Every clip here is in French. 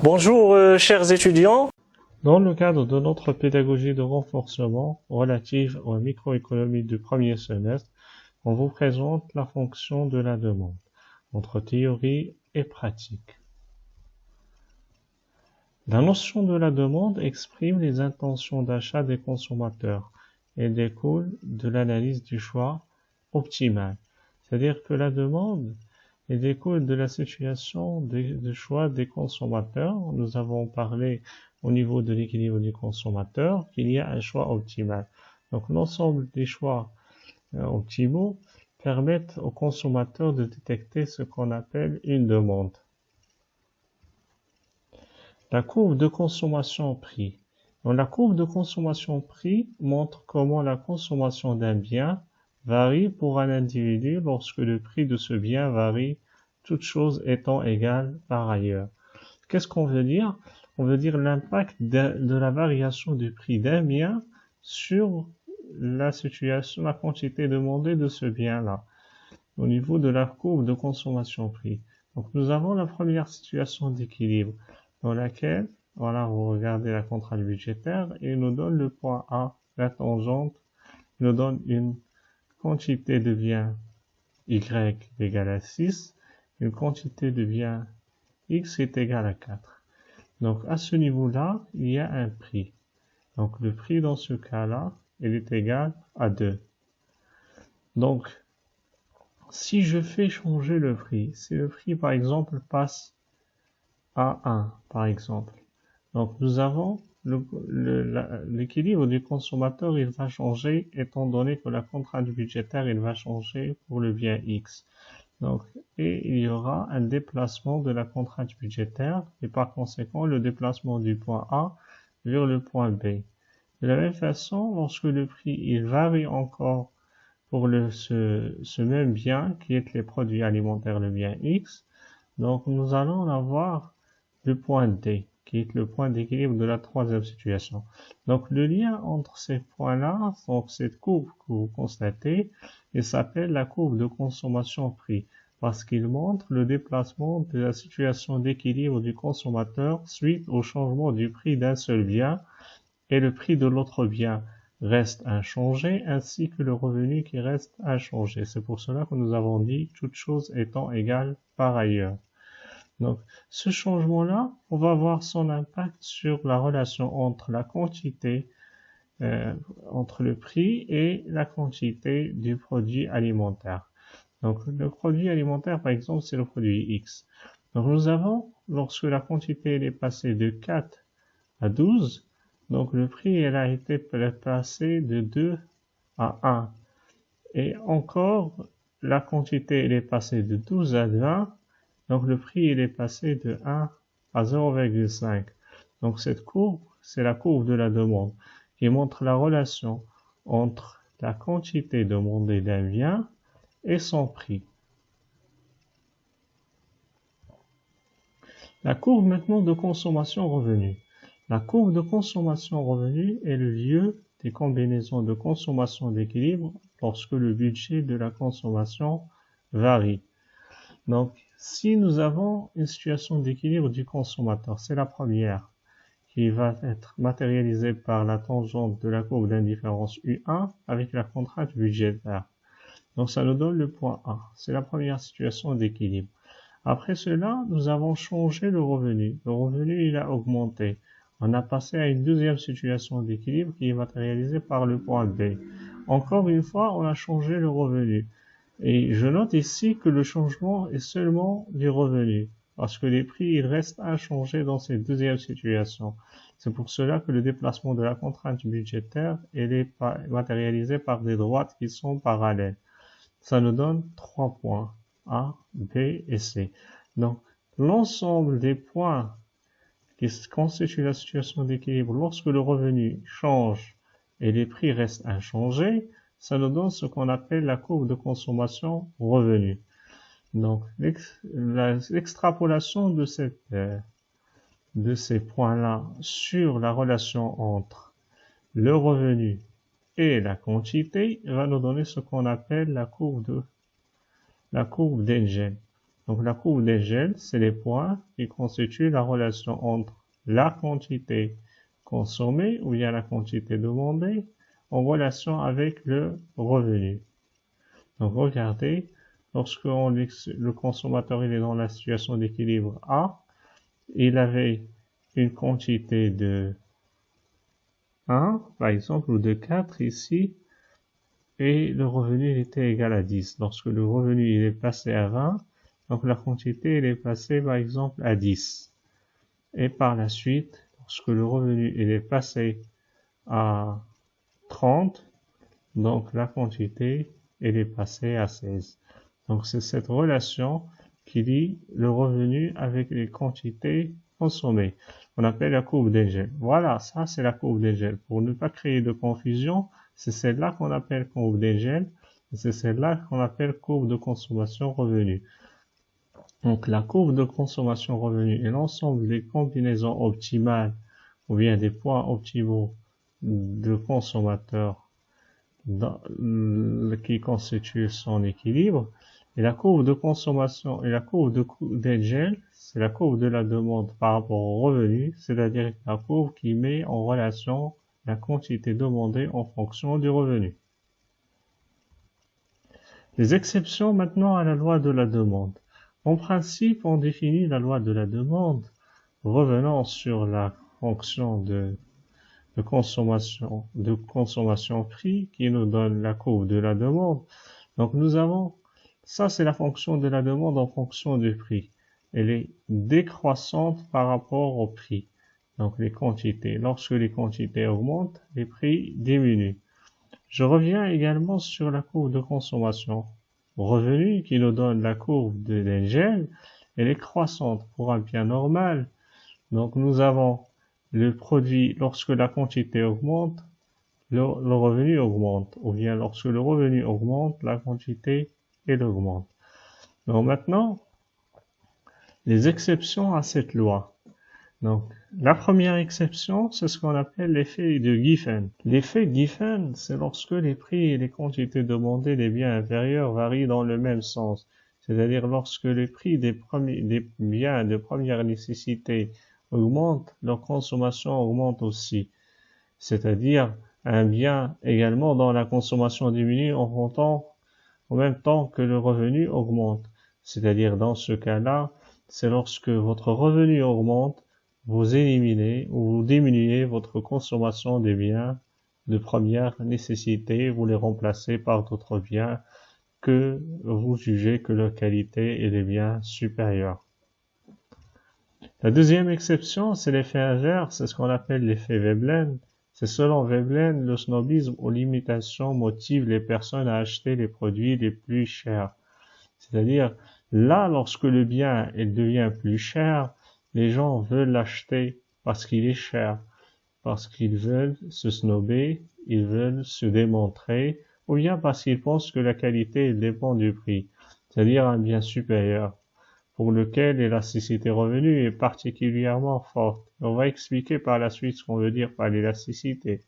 Bonjour chers étudiants. Dans le cadre de notre pédagogie de renforcement relative aux microéconomies du premier semestre, on vous présente la fonction de la demande, entre théorie et pratique. La notion de la demande exprime les intentions d'achat des consommateurs et découle de l'analyse du choix optimal. C'est-à-dire que la demande découle de la situation de choix des consommateurs. Nous avons parlé au niveau de l'équilibre du consommateur qu'il y a un choix optimal. Donc l'ensemble des choix optimaux permettent au consommateur de détecter ce qu'on appelle une demande. La courbe de consommation-prix. La courbe de consommation-prix montre comment la consommation d'un bien varie pour un individu lorsque le prix de ce bien varie, toutes choses étant égales par ailleurs. Qu'est-ce qu'on veut dire? On veut dire l'impact de la variation du prix d'un bien sur la situation, la quantité demandée de ce bien-là, au niveau de la courbe de consommation-prix. Donc nous avons la première situation d'équilibre dans laquelle, voilà, vous regardez la contrainte budgétaire et il nous donne le point A, la tangente, il nous donne une quantité de biens Y égale à 6, une quantité de biens X est égale à 4. Donc à ce niveau-là, il y a un prix. Donc le prix dans ce cas-là, il est égal à 2. Donc si je fais changer le prix, si le prix par exemple passe à 1 par exemple, donc nous avons l'équilibre du consommateur, il va changer étant donné que la contrainte budgétaire, il va changer pour le bien X. Donc, et il y aura un déplacement de la contrainte budgétaire et par conséquent le déplacement du point A vers le point B. De la même façon, lorsque le prix il varie encore pour ce même bien qui est les produits alimentaires, le bien X, donc nous allons avoir le point D qui est le point d'équilibre de la troisième situation. Donc le lien entre ces points-là, donc cette courbe que vous constatez, il s'appelle la courbe de consommation-prix parce qu'il montre le déplacement de la situation d'équilibre du consommateur suite au changement du prix d'un seul bien et le prix de l'autre bien reste inchangé ainsi que le revenu qui reste inchangé. C'est pour cela que nous avons dit toutes choses étant égales par ailleurs. Donc, ce changement-là, on va voir son impact sur la relation entre la quantité, entre le prix et la quantité du produit alimentaire. Donc, le produit alimentaire, par exemple, c'est le produit X. Donc, nous avons, lorsque la quantité est passée de 4 à 12, donc le prix elle a été passé de 2 à 1. Et encore, la quantité elle est passée de 12 à 20, donc le prix il est passé de 1 à 0,5. Donc cette courbe, c'est la courbe de la demande qui montre la relation entre la quantité demandée d'un bien et son prix. La courbe maintenant de consommation-revenu. La courbe de consommation-revenu est le lieu des combinaisons de consommation d'équilibre lorsque le budget de la consommation varie. Donc, si nous avons une situation d'équilibre du consommateur, c'est la première qui va être matérialisée par la tangente de la courbe d'indifférence U1 avec la contrainte budgétaire. Donc, ça nous donne le point A. C'est la première situation d'équilibre. Après cela, nous avons changé le revenu. Le revenu, il a augmenté. On a passé à une deuxième situation d'équilibre qui est matérialisée par le point B. Encore une fois, on a changé le revenu. Et je note ici que le changement est seulement du revenu, parce que les prix ils restent inchangés dans cette deuxième situation. C'est pour cela que le déplacement de la contrainte budgétaire elle est matérialisé par des droites qui sont parallèles. Ça nous donne 3 points, A, B et C. Donc, l'ensemble des points qui constituent la situation d'équilibre lorsque le revenu change et les prix restent inchangés, ça nous donne ce qu'on appelle la courbe de consommation-revenu. Donc, l'extrapolation de ces points-là sur la relation entre le revenu et la quantité va nous donner ce qu'on appelle la courbe d'Engel. Donc la courbe d'Engel, c'est les points qui constituent la relation entre la quantité consommée ou bien la quantité demandée en relation avec le revenu. Donc regardez, lorsque le consommateur il est dans la situation d'équilibre A, il avait une quantité de 1, par exemple, ou de 4 ici, et le revenu il était égal à 10. Lorsque le revenu il est passé à 20, donc la quantité elle est passée par exemple à 10. Et par la suite, lorsque le revenu il est passé à 30, donc la quantité elle est passée à 16. Donc c'est cette relation qui lie le revenu avec les quantités consommées. On appelle la courbe d'Engel. Voilà, ça c'est la courbe d'Engel. Pour ne pas créer de confusion, c'est celle-là qu'on appelle courbe d'Engel et c'est celle-là qu'on appelle courbe de consommation revenu. Donc la courbe de consommation revenu est l'ensemble des combinaisons optimales ou bien des points optimaux de consommateurs qui constituent son équilibre. Et la courbe de consommation et la courbe d'Engel, c'est la courbe de la demande par rapport au revenu, c'est-à-dire la courbe qui met en relation la quantité demandée en fonction du revenu. Les exceptions maintenant à la loi de la demande. En principe, on définit la loi de la demande revenant sur la fonction de consommation prix qui nous donne la courbe de la demande. Donc nous avons, ça c'est la fonction de la demande en fonction du prix. Elle est décroissante par rapport au prix. Donc les quantités. Lorsque les quantités augmentent, les prix diminuent. Je reviens également sur la courbe de consommation revenu qui nous donne la courbe de l'Engel. Elle est croissante pour un bien normal. Donc nous avons le produit, lorsque la quantité augmente, le revenu augmente. Ou bien lorsque le revenu augmente, la quantité, elle augmente. Donc maintenant, les exceptions à cette loi. Donc, la première exception, c'est ce qu'on appelle l'effet de Giffen. L'effet Giffen, c'est lorsque les prix et les quantités demandées des biens inférieurs varient dans le même sens. C'est-à-dire lorsque les prix des biens de première nécessité augmentent, leur consommation augmente aussi. C'est-à-dire un bien également dont la consommation diminue en même temps que le revenu augmente. C'est-à-dire dans ce cas-là, c'est lorsque votre revenu augmente, vous éliminez ou vous diminuez votre consommation des biens de première nécessité, vous les remplacez par d'autres biens que vous jugez que leur qualité est des biens supérieurs. La deuxième exception, c'est l'effet inverse, c'est ce qu'on appelle l'effet Veblen. C'est selon Veblen, le snobisme ou l'imitation motive les personnes à acheter les produits les plus chers. C'est-à-dire, là, lorsque le bien il devient plus cher, les gens veulent l'acheter parce qu'il est cher, parce qu'ils veulent se snober, ils veulent se démontrer, ou bien parce qu'ils pensent que la qualité dépend du prix, c'est-à-dire un bien supérieur, pour lequel l'élasticité revenu est particulièrement forte. On va expliquer par la suite ce qu'on veut dire par l'élasticité,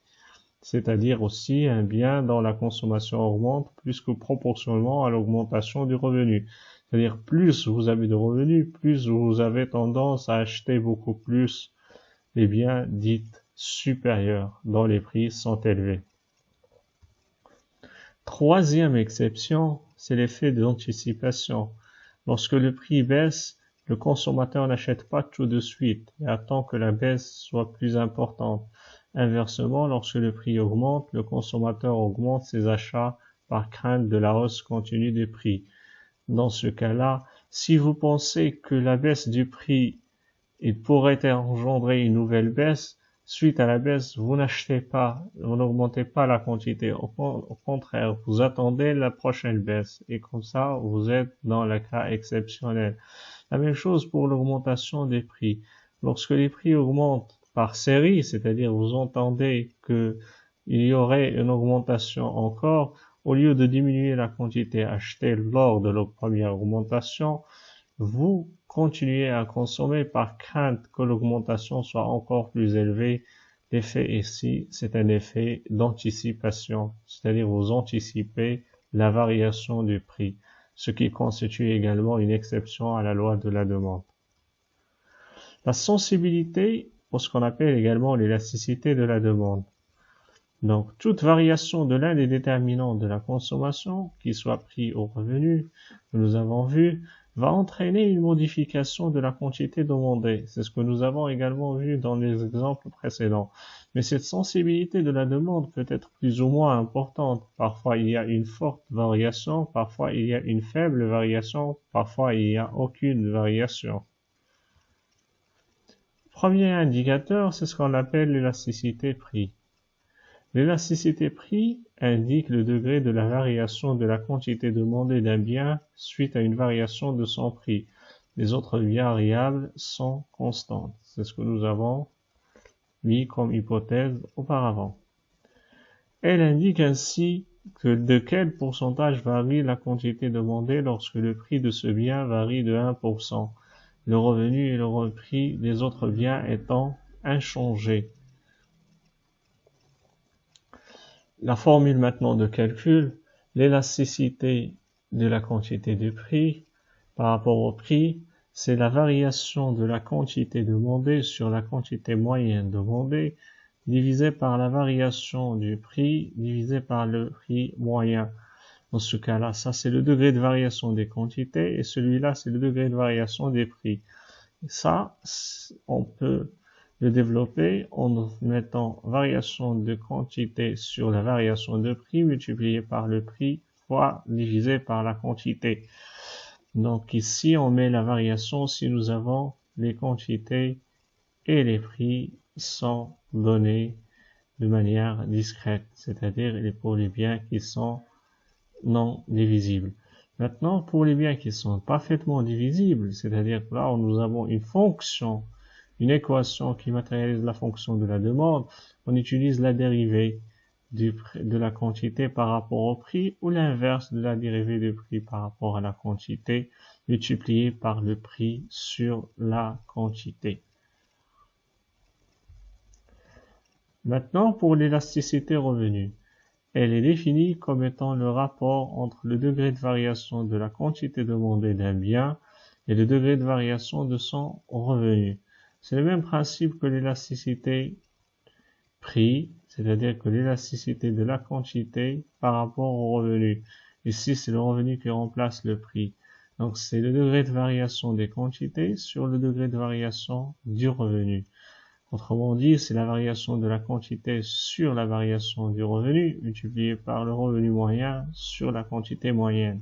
c'est-à-dire aussi un bien dont la consommation augmente plus que proportionnellement à l'augmentation du revenu. C'est-à-dire plus vous avez de revenus, plus vous avez tendance à acheter beaucoup plus les biens dits supérieurs, dont les prix sont élevés. Troisième exception, c'est l'effet d'anticipation. Lorsque le prix baisse, le consommateur n'achète pas tout de suite et attend que la baisse soit plus importante. Inversement, lorsque le prix augmente, le consommateur augmente ses achats par crainte de la hausse continue des prix. Dans ce cas-là, si vous pensez que la baisse du prix il pourrait engendrer une nouvelle baisse, suite à la baisse, vous n'achetez pas, vous n'augmentez pas la quantité. Au contraire, vous attendez la prochaine baisse et comme ça, vous êtes dans le cas exceptionnel. La même chose pour l'augmentation des prix. Lorsque les prix augmentent par série, c'est-à-dire vous entendez qu'il y aurait une augmentation encore, au lieu de diminuer la quantité achetée lors de la première augmentation, vous continuez à consommer par crainte que l'augmentation soit encore plus élevée. L'effet ici, c'est un effet d'anticipation, c'est-à-dire vous anticipez la variation du prix. ce qui constitue également une exception à la loi de la demande. La sensibilité, pour ce qu'on appelle également l'élasticité de la demande. Donc, toute variation de l'un des déterminants de la consommation, qu'il soit prix ou revenu, que nous avons vu, va entraîner une modification de la quantité demandée. C'est ce que nous avons également vu dans les exemples précédents. Mais cette sensibilité de la demande peut être plus ou moins importante. Parfois, il y a une forte variation, parfois il y a une faible variation, parfois il n'y a aucune variation. Premier indicateur, c'est ce qu'on appelle l'élasticité prix. L'élasticité prix indique le degré de la variation de la quantité demandée d'un bien suite à une variation de son prix. Les autres variables sont constantes. C'est ce que nous avons mis comme hypothèse auparavant. Elle indique ainsi que de quel pourcentage varie la quantité demandée lorsque le prix de ce bien varie de 1%, le revenu et le prix des autres biens étant inchangés. La formule maintenant de calcul, l'élasticité de la quantité du prix par rapport au prix, c'est la variation de la quantité demandée sur la quantité moyenne demandée divisé par la variation du prix divisé par le prix moyen. Dans ce cas-là, ça c'est le degré de variation des quantités et celui-là c'est le degré de variation des prix. Ça, on peut le développer en mettant variation de quantité sur la variation de prix multiplié par le prix fois divisé par la quantité. Donc ici, on met la variation si nous avons les quantités et les prix sont donnés de manière discrète, c'est-à-dire pour les biens qui sont non divisibles. Maintenant, pour les biens qui sont parfaitement divisibles, c'est-à-dire que là, nous avons une fonction, une équation qui matérialise la fonction de la demande, on utilise la dérivée de la quantité par rapport au prix ou l'inverse de la dérivée du prix par rapport à la quantité multipliée par le prix sur la quantité. Maintenant, pour l'élasticité revenu. Elle est définie comme étant le rapport entre le degré de variation de la quantité demandée d'un bien et le degré de variation de son revenu. C'est le même principe que l'élasticité prix, c'est-à-dire que l'élasticité de la quantité par rapport au revenu. Ici, c'est le revenu qui remplace le prix. Donc, c'est le degré de variation des quantités sur le degré de variation du revenu. Autrement dit, c'est la variation de la quantité sur la variation du revenu multipliée par le revenu moyen sur la quantité moyenne.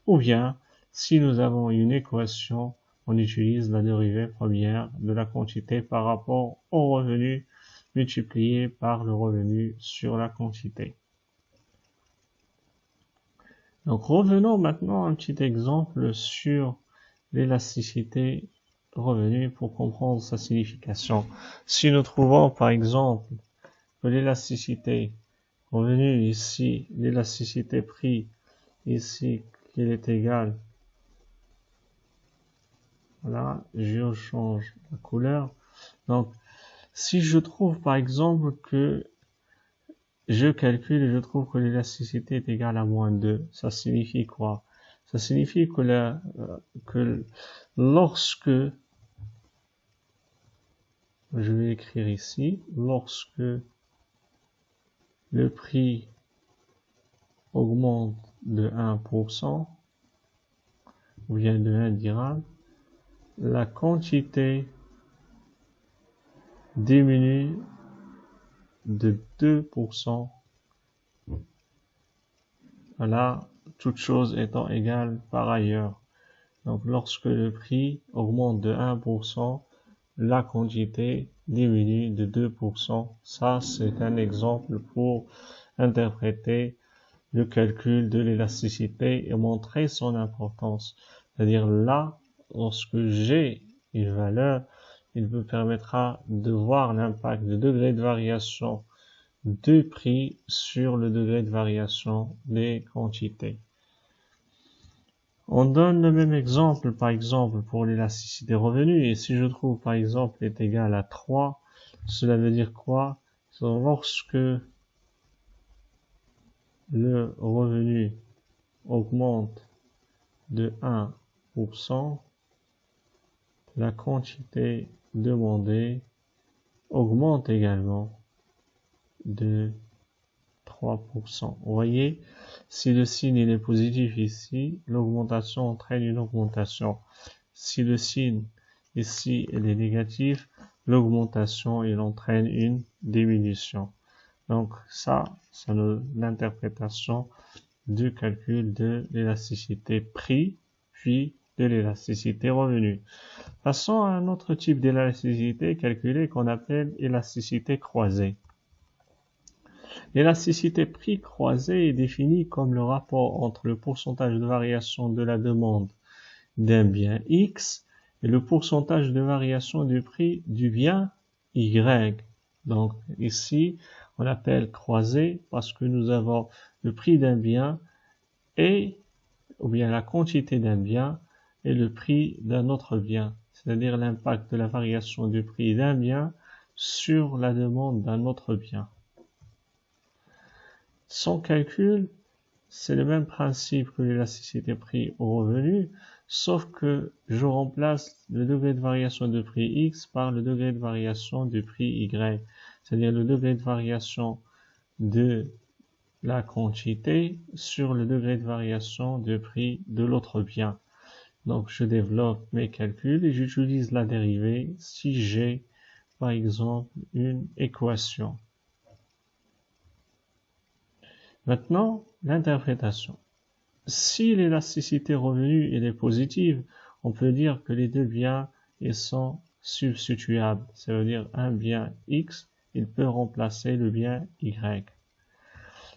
Ou bien, si nous avons une équation, on utilise la dérivée première de la quantité par rapport au revenu multiplié par le revenu sur la quantité. Donc revenons maintenant à un petit exemple sur l'élasticité revenu pour comprendre sa signification. Si nous trouvons par exemple que l'élasticité revenu ici, l'élasticité prix ici, qu'il est égal, voilà, je change la couleur. Donc, si je trouve par exemple que je calcule et je trouve que l'élasticité est égale à moins 2, ça signifie quoi? Ça signifie que lorsque, je vais écrire ici, lorsque le prix augmente de 1%, ou bien de 1 dirham, la quantité diminue de 2%. Voilà, toute chose étant égale par ailleurs. Donc, lorsque le prix augmente de 1%, la quantité diminue de 2%. Ça, c'est un exemple pour interpréter le calcul de l'élasticité et montrer son importance. C'est-à-dire là, lorsque j'ai une valeur, il me permettra de voir l'impact du degré de variation du prix sur le degré de variation des quantités. On donne le même exemple, par exemple, pour l'élasticité revenu, et si je trouve, par exemple, est égal à 3, cela veut dire quoi? Lorsque le revenu augmente de 1%, la quantité demandée augmente également de 3%. Vous voyez, si le signe il est positif ici, l'augmentation entraîne une augmentation. Si le signe ici il est négatif, l'augmentation il entraîne une diminution. Donc ça, c'est l'interprétation du calcul de l'élasticité prix, puis de l'élasticité revenu. Passons à un autre type d'élasticité calculée qu'on appelle élasticité croisée. L'élasticité prix croisée est définie comme le rapport entre le pourcentage de variation de la demande d'un bien X et le pourcentage de variation du prix du bien Y. Donc ici, on l'appelle croisée parce que nous avons le prix d'un bien ou bien la quantité d'un bien et le prix d'un autre bien, c'est-à-dire l'impact de la variation du prix d'un bien sur la demande d'un autre bien. Son calcul, c'est le même principe que l'élasticité prix au revenu, sauf que je remplace le degré de variation de prix X par le degré de variation du prix Y, c'est-à-dire le degré de variation de la quantité sur le degré de variation de prix de l'autre bien. Donc je développe mes calculs et j'utilise la dérivée si j'ai par exemple une équation. Maintenant, l'interprétation. Si l'élasticité revenu est positive, on peut dire que les deux biens sont substituables. Ça veut dire un bien X, il peut remplacer le bien Y.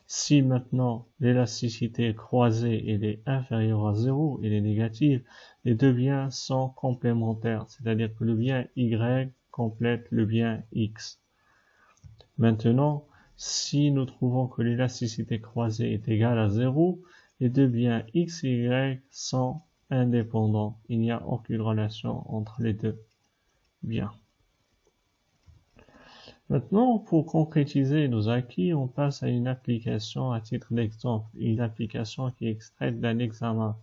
Si maintenant l'élasticité croisée est inférieure à 0, elle est négative, les deux biens sont complémentaires, c'est-à-dire que le bien Y complète le bien X. Maintenant, si nous trouvons que l'élasticité croisée est égale à 0, les deux biens X et Y sont indépendants. Il n'y a aucune relation entre les deux biens. Maintenant, pour concrétiser nos acquis, on passe à une application à titre d'exemple, une application qui est extraite d'un examen.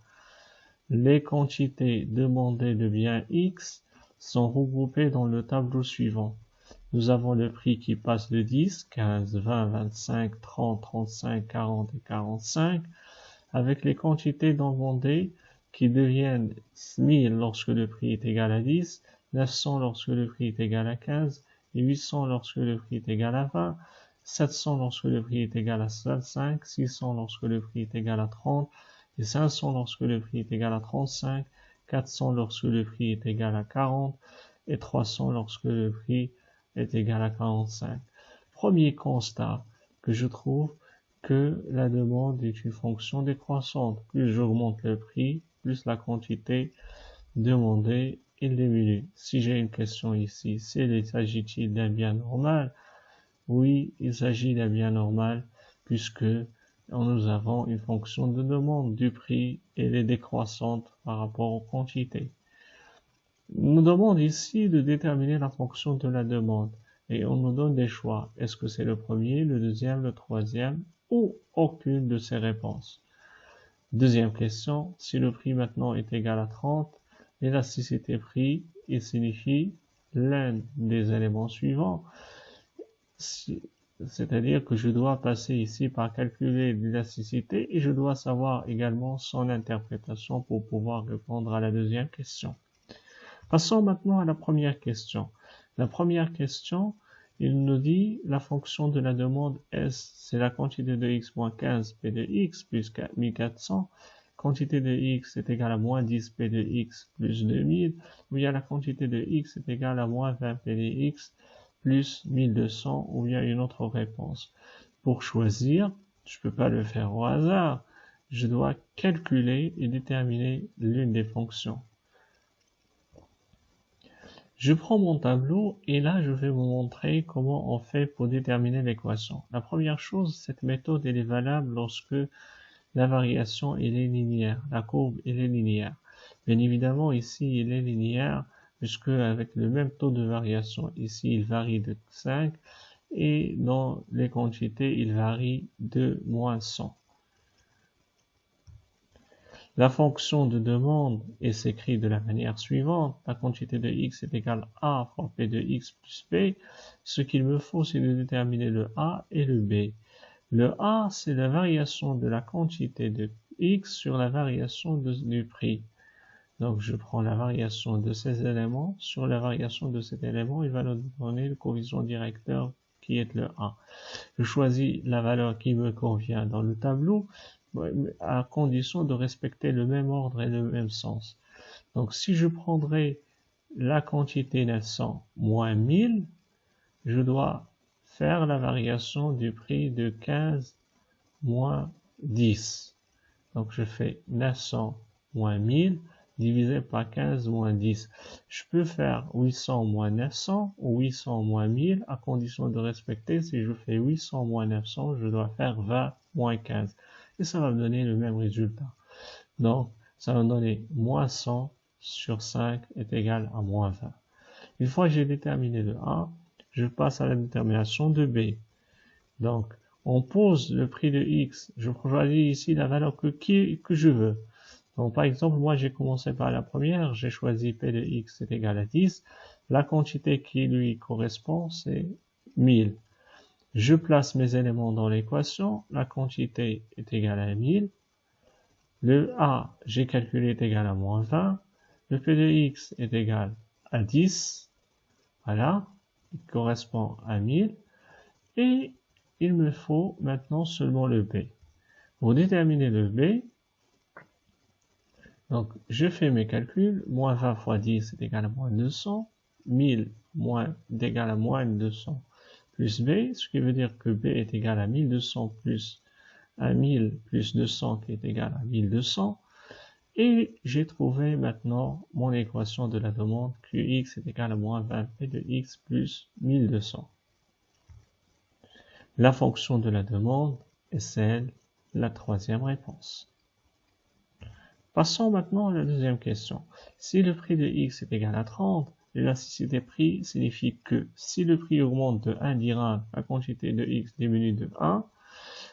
Les quantités demandées de biens X sont regroupées dans le tableau suivant. Nous avons le prix qui passe de 10, 15, 20, 25, 30, 35, 40 et 45, avec les quantités demandées qui deviennent 1000 lorsque le prix est égal à 10, 900 lorsque le prix est égal à 15, et 800 lorsque le prix est égal à 20, 700 lorsque le prix est égal à 25, 600 lorsque le prix est égal à 30, et 500 lorsque le prix est égal à 35, 400 lorsque le prix est égal à 40, et 300 lorsque le prix est égal à 45. Premier constat que je trouve que la demande est une fonction décroissante. Plus j'augmente le prix, plus la quantité demandée il diminue. Si j'ai une question ici, s'agit-il d'un bien normal? Oui, il s'agit d'un bien normal puisque nous avons une fonction de demande du prix et elle est décroissante par rapport aux quantités. On nous demande ici de déterminer la fonction de la demande et on nous donne des choix. Est-ce que c'est le premier, le deuxième, le troisième ou aucune de ces réponses? Deuxième question, si le prix maintenant est égal à 30, l'élasticité prix, il signifie l'un des éléments suivants, c'est-à-dire que je dois passer ici par calculer l'élasticité et je dois savoir également son interprétation pour pouvoir répondre à la deuxième question. Passons maintenant à la première question. La première question, il nous dit la fonction de la demande S, c'est la quantité de X moins 15 P de X plus 1400. Quantité de X est égale à moins 10 P de X plus 2000. Ou bien la quantité de X est égale à moins 20 P de X plus 1200. Ou bien une autre réponse. Pour choisir, je ne peux pas le faire au hasard. Je dois calculer et déterminer l'une des fonctions. Je prends mon tableau et là je vais vous montrer comment on fait pour déterminer l'équation. La première chose, cette méthode elle est valable lorsque la variation elle est linéaire, la courbe elle est linéaire. Bien évidemment ici elle est linéaire puisque avec le même taux de variation, ici il varie de 5 et dans les quantités il varie de moins 100. La fonction de demande s'écrit de la manière suivante. La quantité de x est égale à A fois P de x plus B. Ce qu'il me faut, c'est de déterminer le A et le B. Le A, c'est la variation de la quantité de x sur la variation du prix. Donc, je prends la variation de ces éléments sur la variation de cet élément. Il va nous donner le coefficient directeur qui est le A. Je choisis la valeur qui me convient dans le tableau à condition de respecter le même ordre et le même sens. Donc, si je prendrais la quantité 900 moins 1000, je dois faire la variation du prix de 15 moins 10. Donc, je fais 900 moins 1000 divisé par 15 moins 10. Je peux faire 800 moins 900 ou 800 moins 1000 à condition de respecter. Si je fais 800 moins 900, je dois faire 20 moins 15. Et ça va me donner le même résultat. Donc, ça va me donner moins 100 sur 5 est égal à moins 20. Une fois que j'ai déterminé le A, je passe à la détermination de B. Donc, on pose le prix de X. Je choisis ici la valeur que je veux. Donc, par exemple, moi, j'ai commencé par la première. J'ai choisi P de X est égal à 10. La quantité qui lui correspond, c'est 1000. Je place mes éléments dans l'équation. La quantité est égale à 1000. Le A, j'ai calculé, est égal à moins 20. Le P de X est égal à 10. Voilà. Il correspond à 1000. Et il me faut maintenant seulement le B. Pour déterminer le B, donc je fais mes calculs. Moins 20 fois 10 est égal à moins 200. 1000 est égal à moins 200 plus B, ce qui veut dire que B est égal à 1200 plus 1000 plus 200 qui est égal à 1200. Et j'ai trouvé maintenant mon équation de la demande Qx est égal à moins 20 P de x plus 1200. La fonction de la demande est celle, la troisième réponse. Passons maintenant à la deuxième question. Si le prix de x est égal à 30, l'élasticité prix signifie que si le prix augmente de 1 dirham, la quantité de x diminue de 1.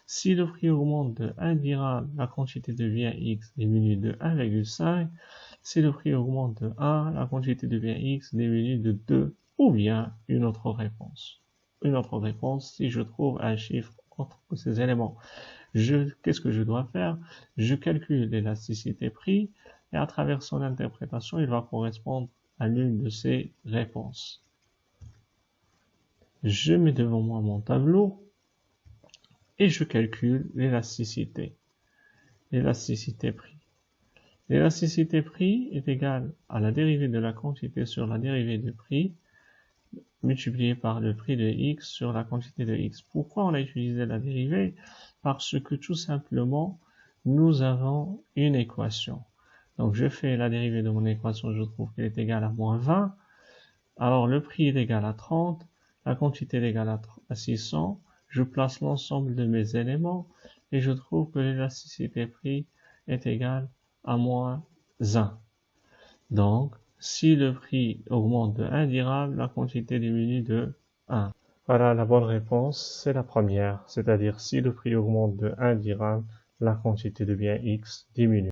Si le prix augmente de 1 dirham, la quantité de bien x diminue de 1,5. Si le prix augmente de 1, la quantité de bien x diminue de 2. Ou bien une autre réponse. Une autre réponse si je trouve un chiffre entre ces éléments. Qu'est-ce que je dois faire? Je calcule l'élasticité prix et à travers son interprétation, il va correspondre à l'une de ces réponses. Je mets devant moi mon tableau et je calcule l'élasticité. L'élasticité prix. L'élasticité prix est égale à la dérivée de la quantité sur la dérivée du prix multiplié par le prix de x sur la quantité de x. Pourquoi on a utilisé la dérivée? Parce que tout simplement, nous avons une équation. Donc je fais la dérivée de mon équation, je trouve qu'elle est égale à moins 20. Alors le prix est égal à 30, la quantité est égale à 600. Je place l'ensemble de mes éléments et je trouve que l'élasticité prix est égale à moins 1. Donc, si le prix augmente de 1 dirham, la quantité diminue de 1. Voilà, la bonne réponse, c'est la première. C'est-à-dire, si le prix augmente de 1 dirham, la quantité de bien X diminue.